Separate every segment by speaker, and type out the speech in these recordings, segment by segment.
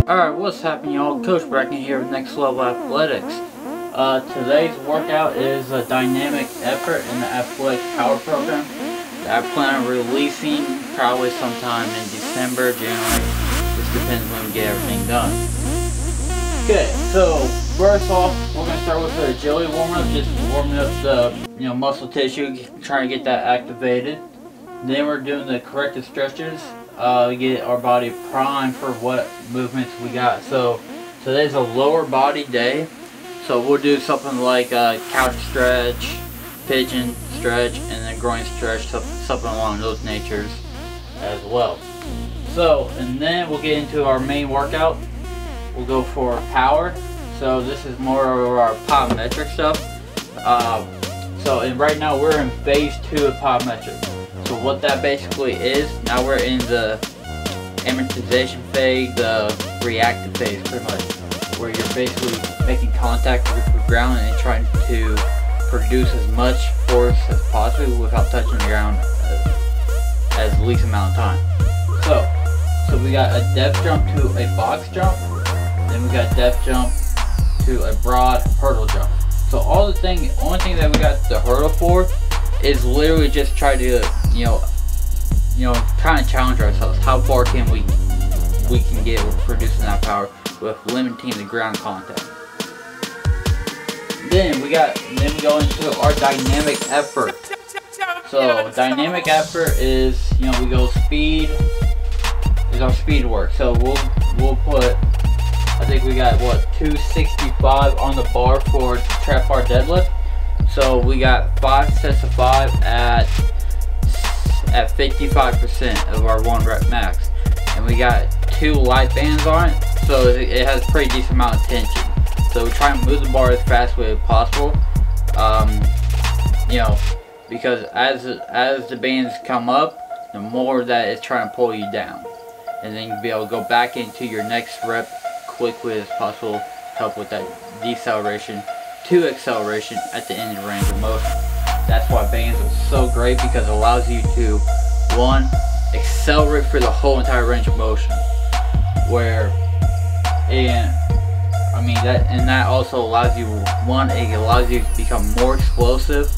Speaker 1: Alright, what's happening, y'all? Coach Bracken here with Next Level Athletics. Today's workout is a dynamic effort in the athletic power program that I plan on releasing probably sometime in December, January. Just depends when we get everything done. Okay, so first off, we're going to start with the agility warm-up, just warming up the muscle tissue, trying to get that activated. Then we're doing the corrective stretches. Get our body primed for what movements we got. So today's a lower body day, so we'll do something like couch stretch, pigeon stretch, and then groin stretch, something along those natures as well. So, and then we'll get into our main workout. We'll go for power. So this is more of our plyometric stuff. And right now we're in phase 2 of plyometric. So what that basically is, now we're in the amortization phase, the reactive phase pretty much, where you're basically making contact with the ground and trying to produce as much force as possible without touching the ground as least amount of time. So we got a depth jump to a box jump, then we got depth jump to a broad hurdle jump. So only thing that we got the hurdle for is literally just try to kind of challenge ourselves. How far can we get with producing that power with limiting the ground contact. Then we go into our dynamic effort. So dynamic effort is we go speed is our speed work. So we'll put, I think we got 265 on the bar for trap bar deadlift. So we got 5 sets of 5 at 55% of our 1 rep max, and we got 2 light bands on it, so it has a pretty decent amount of tension. So we try and move the bar as fast as possible, because as the bands come up, the more that it's trying to pull you down, and then you'll be able to go back into your next rep quickly as possible, help with that deceleration to acceleration at the end of the range of motion. That's why bands are so great, because it allows you to, 1, accelerate for the whole entire range of motion, that also allows you, 1, it allows you to become more explosive,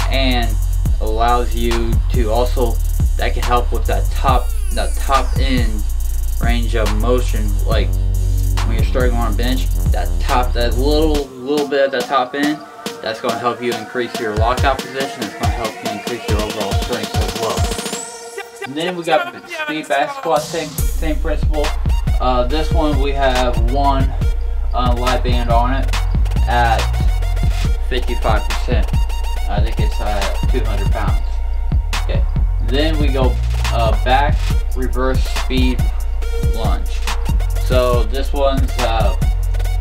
Speaker 1: and allows you to also, that can help with that top end range of motion, like when you're starting on a bench, that little bit at the top end, that's going to help you increase your lockout position. It's going to help you increase your overall strength as well. And then we got speed back squat, same principle. This one we have 1 light band on it at 55%. I think it's 200 pounds. Okay. Then we go back reverse speed lunge. So this one's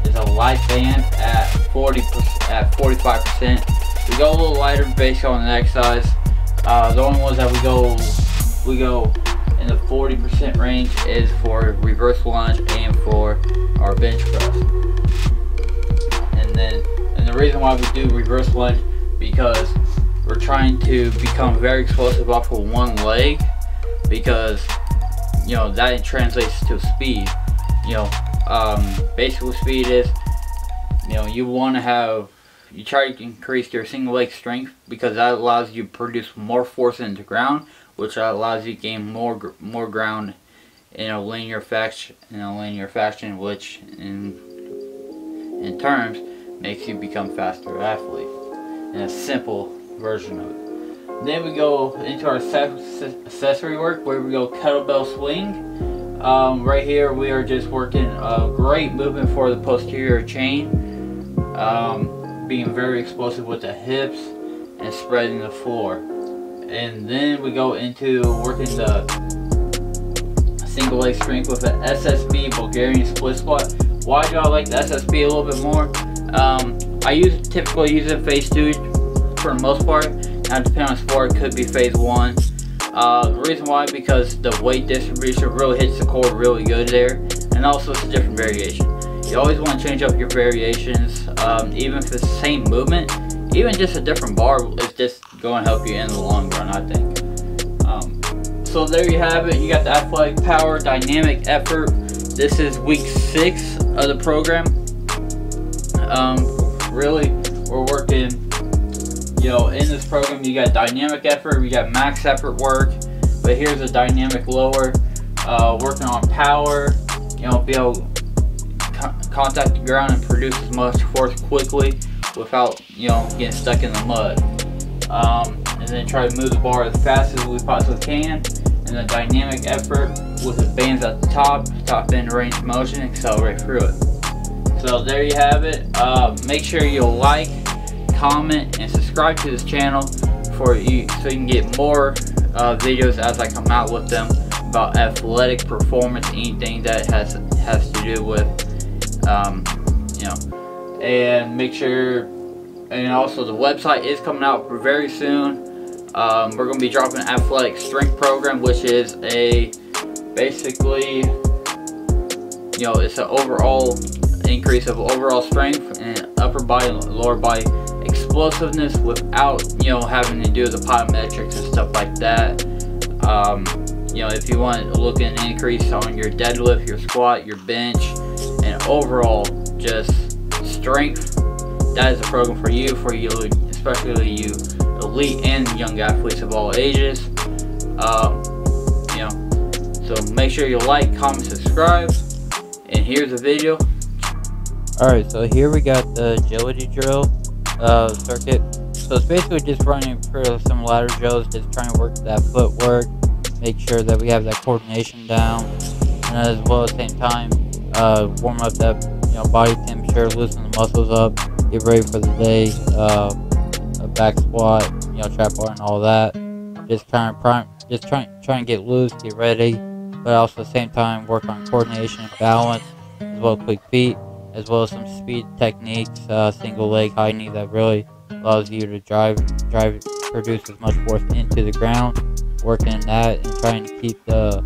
Speaker 1: is a light band at 45%. We go a little lighter based on the exercise. The only ones that we go in the 40% range is for reverse lunge and for our bench press. And the reason why we do reverse lunge, because we're trying to become very explosive off of 1 leg, because that translates to speed. Basically speed is, you try to increase your single leg strength, because that allows you to produce more force into ground, which allows you to gain more ground in a linear fashion, which in terms makes you become faster athlete, in a simple version of it. Then we go into our accessory work, where we go kettlebell swing. Right here we are just working a great movement for the posterior chain, being very explosive with the hips and spreading the floor. And then we go into working the single leg strength with an SSB Bulgarian split squat. Why do I like the SSB a little bit more? I typically use it in phase 2 for the most part. Now depending on the sport, it could be phase 1. The reason why, because the weight distribution really hits the core really good there, and also it's a different variation. You always want to change up your variations, even if it's the same movement. Even just a different bar is just going to help you in the long run, I think. So there you have it. You got the athletic power dynamic effort. This is week 6 of the program. Really, we're working, in this program you got dynamic effort, we got max effort work, but here's a dynamic lower, working on power, be able to contact the ground and produce as much force quickly without, getting stuck in the mud. And then try to move the bar as fast as we possibly can. And the dynamic effort with the bands at the top end range of motion, accelerate through it. So there you have it. Make sure you like, comment, and subscribe to this channel so you can get more videos as I come out with them about athletic performance, anything that has to do with and make sure, and also the website is coming out very soon. We're going to be dropping an athletic strength program, which is basically it's an overall increase of overall strength and upper body and lower body explosiveness without having to do the plyometrics and stuff like that. If you want to look at an increase on your deadlift, your squat, your bench, and overall just strength, that is a program for you, especially you elite and young athletes of all ages. So make sure you like, comment, subscribe, and here's the video. Alright, so here we got the agility drill circuit. So it's basically just running through some ladder drills, just trying to work that footwork, make sure that we have that coordination down, and as well at the same time warm up that body temperature, loosen the muscles up, get ready for the day, a back squat, trap bar and all that. Just trying to get loose, get ready, but also at the same time work on coordination and balance, as well as quick feet, as well as some speed techniques, single leg high knee that really allows you to produce as much force into the ground, working that and trying to keep the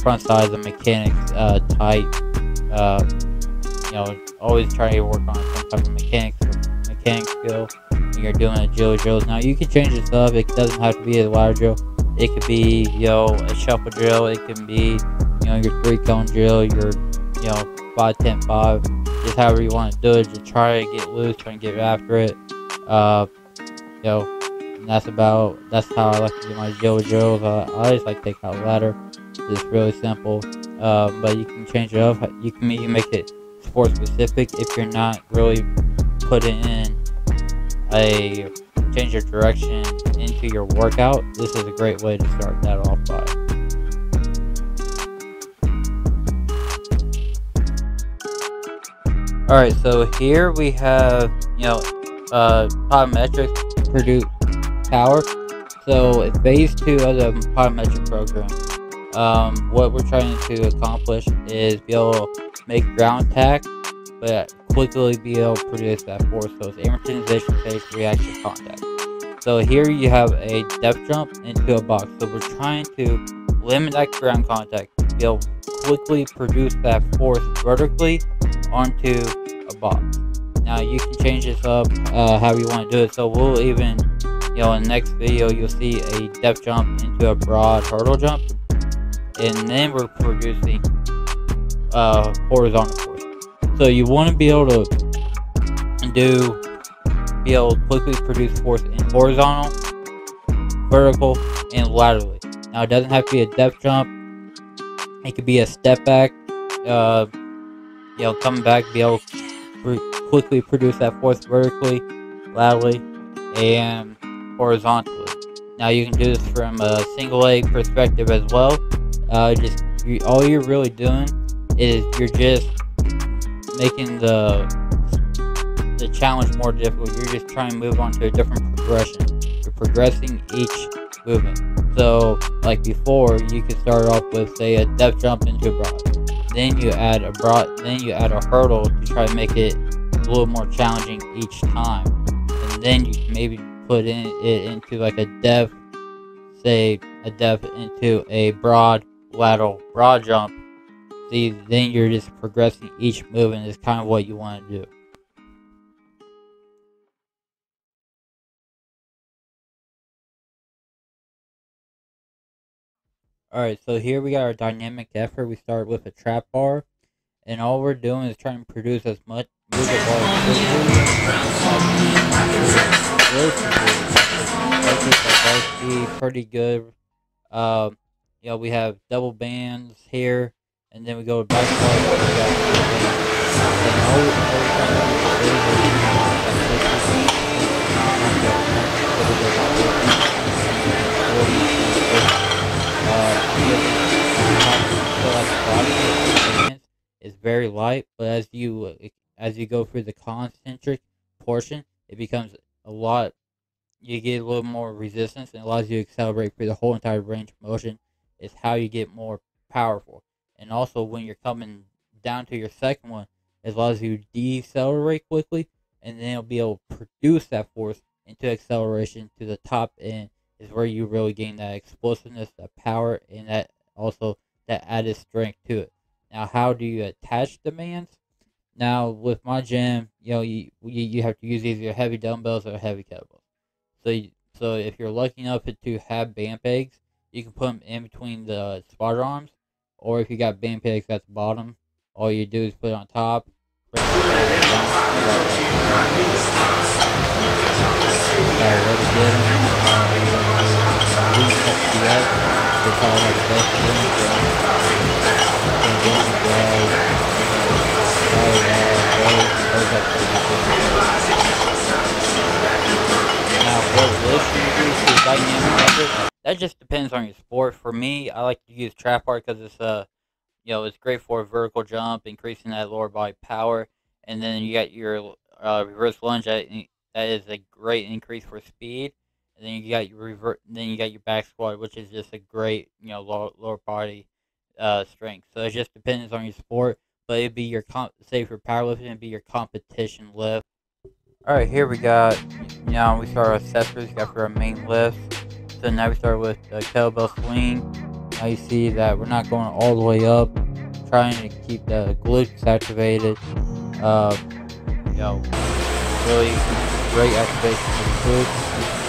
Speaker 1: front side of the mechanics tight. Always try to work on some type of mechanic skill when you're doing agility drills. Now you can change this up. It doesn't have to be a ladder drill. It could be a shuffle drill. It can be your 3-cone drill, your 5, 10, 5, just however you want to do it. Just try to get loose, try and get after it. And that's how I like to do my agility drills. I just like to take out a ladder. It's really simple, but you can change it up. You can make it sport specific if you're not really putting in a change of direction into your workout. This is a great way to start that off by. Alright, so here we have, plyometrics produce power. So in phase 2 of the plyometric program, what we're trying to accomplish is be able to make ground attack, but quickly be able to produce that force. So it's amortization phase, reaction contact. So here you have a depth jump into a box. So we're trying to limit that ground contact, be able to quickly produce that force vertically onto a box. Now you can change this up how you want to do it. So we'll even, in the next video, you'll see a depth jump into a broad hurdle jump, and then we're producing horizontal force. So you want to be able to quickly produce force in horizontal, vertical, and laterally. Now it doesn't have to be a depth jump. It could be a step back. Coming back, be able to quickly produce that force vertically, laterally, and horizontally. Now you can do this from a single leg perspective as well. All you're really doing is you're just making the challenge more difficult. You're just trying to move on to a different progression. You're progressing each movement. So like before, you could start off with, say, a depth jump into a broad. Then you add a hurdle to try to make it a little more challenging each time. And then you can maybe put it into like a depth into a broad lateral broad jump. See, then you're just progressing each movement is kind of what you want to do. Alright, so here we got our dynamic effort. We start with a trap bar, and all we're doing is trying to produce as much movement volume pretty good. You know, we have double bands here, and then we go back to is very light, but as you go through the concentric portion, it becomes a lot. You get a little more resistance, and allows you to accelerate through the whole entire range of motion. Is how you get more powerful. And also, when you're coming down to your second one, it allows you to decelerate quickly, and then you'll be able to produce that force into acceleration to the top end. Is where you really gain that explosiveness, that power, and that also that added strength to it. Now, how do you attach demands? Now, with my gym, you know, you have to use either heavy dumbbells or heavy kettlebells. So if you're lucky enough to have band pegs, you can put them in between the spotter arms, or if you got band pegs at the bottom, all you do is put it on top. That just depends on your sport. For me, I like to use trap bar because it's you know, it's great for a vertical jump, increasing that lower body power, and then you got your reverse lunge that is a great increase for speed, and then you got your then you got your back squat, which is just a great, you know, lower body strength. So it just depends on your sport, but it'd be your say for powerlifting, it'd be your competition lift. All right, here we got, you know, we start our accessories. We got for our main lifts. So now we start with the kettlebell swing. Now you see that we're not going all the way up, trying to keep the glutes activated. You know, really great activation of the glutes.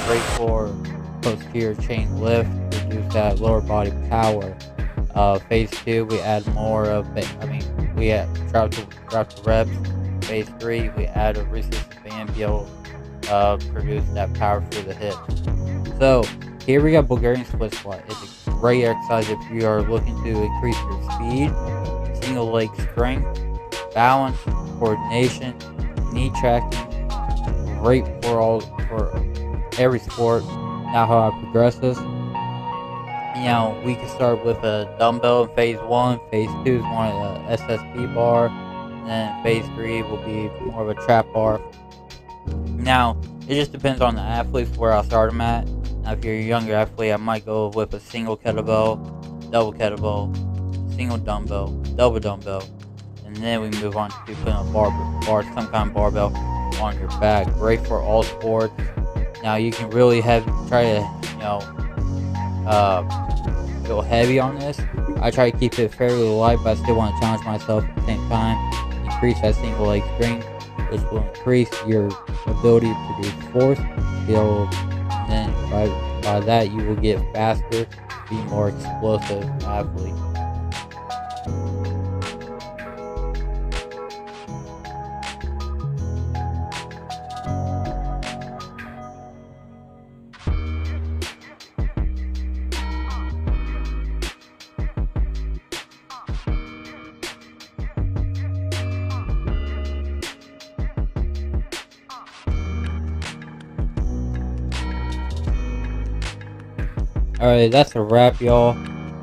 Speaker 1: Great for posterior chain lift, reduce that lower body power. Phase 2, we add more of, we drop the reps. Phase 3, we add a resistance band, be able to produce that power through the hip. So here we got Bulgarian split squat. It's a great exercise if you are looking to increase your speed, single leg strength, balance, coordination, knee tracking. Great for every sport. Now how I progress this. You know, we can start with a dumbbell in phase 1. Phase 2 is more of a SSB bar. And then phase 3 will be more of a trap bar. Now, it just depends on the athletes where I'll start them at. Now, if you're a younger athlete, I might go with a single kettlebell, double kettlebell, single dumbbell, double dumbbell, and then we move on to putting a bar, some kind of barbell on your back. Great for all sports. Now, you can really try to, you know, go heavy on this. I try to keep it fairly light, but I still want to challenge myself at the same time. Increase that single leg strength, which will increase your ability to produce force, and then by that you will get faster, be more explosive athlete. Alright, that's a wrap, y'all.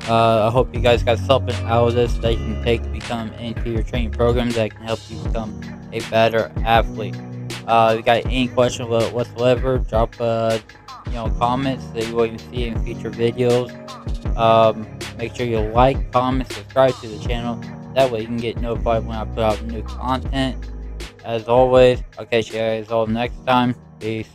Speaker 1: I hope you guys got something out of this that you can take to become into your training program that can help you become a better athlete. If you got any questions whatsoever, drop comments that you will see in future videos. Make sure you like, comment, subscribe to the channel. That way you can get notified when I put out new content. As always, I'll catch you guys all next time. Peace.